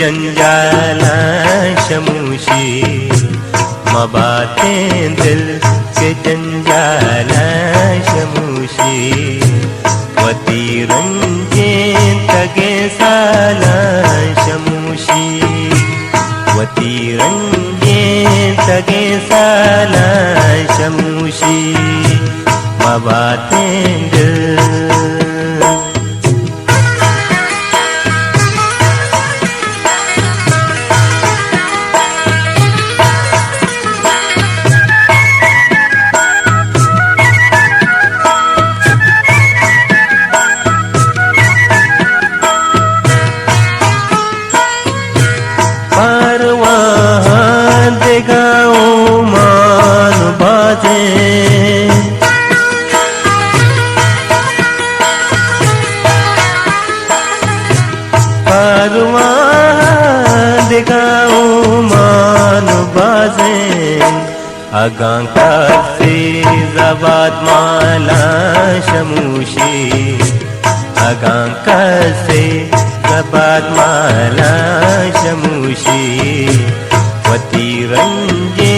जंजाला शमूशी मबातें दिल के जंजाला शमूशी वती रंजे तगे साला शमूशी वती रंजे तगे साला शमूशी मबातें दिल अगां से ज़बाद माला शमूशी अगां से ज़बाद माला शमूशी वती रंजे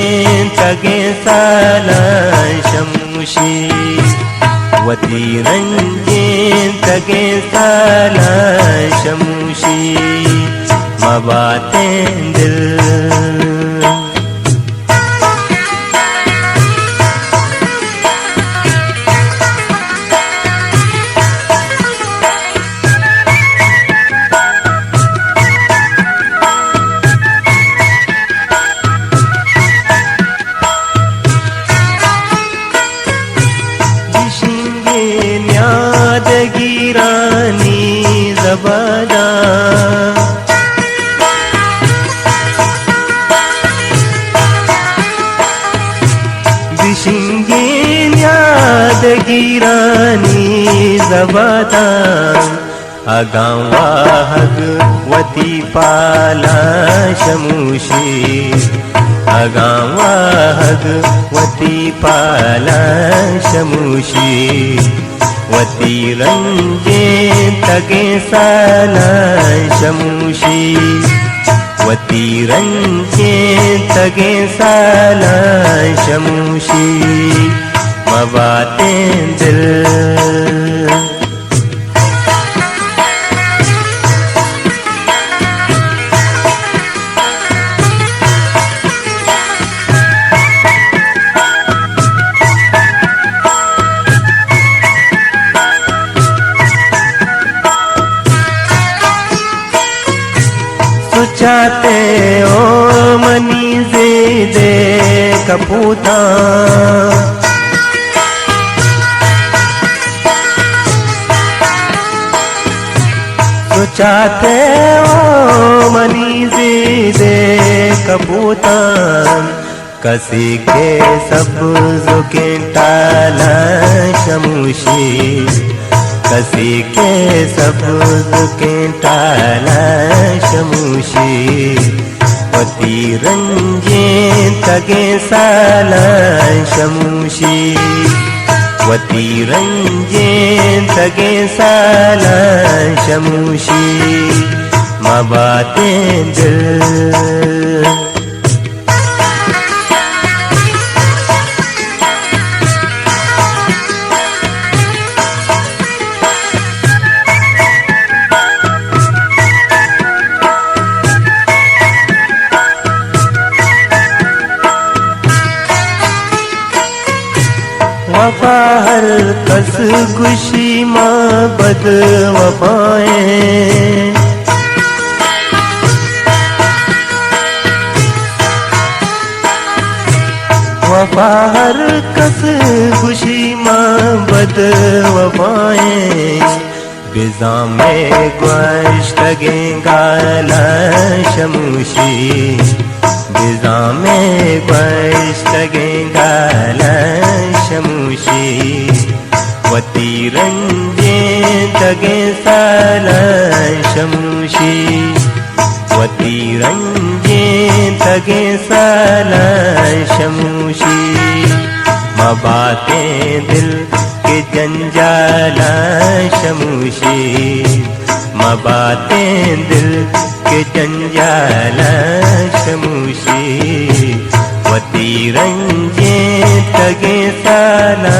तगे साला शमूशी वती रंजे तगे साला शमूशी मबातें दिल गिरानी ज़बादा अगां वाहग वती पाला शमूशी अगां वाहग वती पाला शमूशी वती रंजे तगे साला शमूशी वती रंजे तगे साला शमूशी मबातें दिल सुचाते ओ मनी ज़ेदे कपूता चाहते हो मनी ज़ेदे कबूतर कसी के सब्ज़ के टाला शमूशी कसी के सब्ज़ के टाला शमूशी वती रंजे तगे साला शमूशी वती रंजे तगे साला शमूशी मबातें दिल वफा हर कस खुशी माँ बद वफाएं वफा हर कस खुशी माँ बद वफाएं बिज़ा में ग्वाश्तगे गाला शमूशी बिज़ा में ग्वाश्तगे गाला शमूशी वती रंजे तगे साला शमूशी वती रंजे तगे साला शमूशी मबातें दिल के जंजाला शमूशी माँ बातें दिल के जंजाल शमूशी वती रंजे तगे साला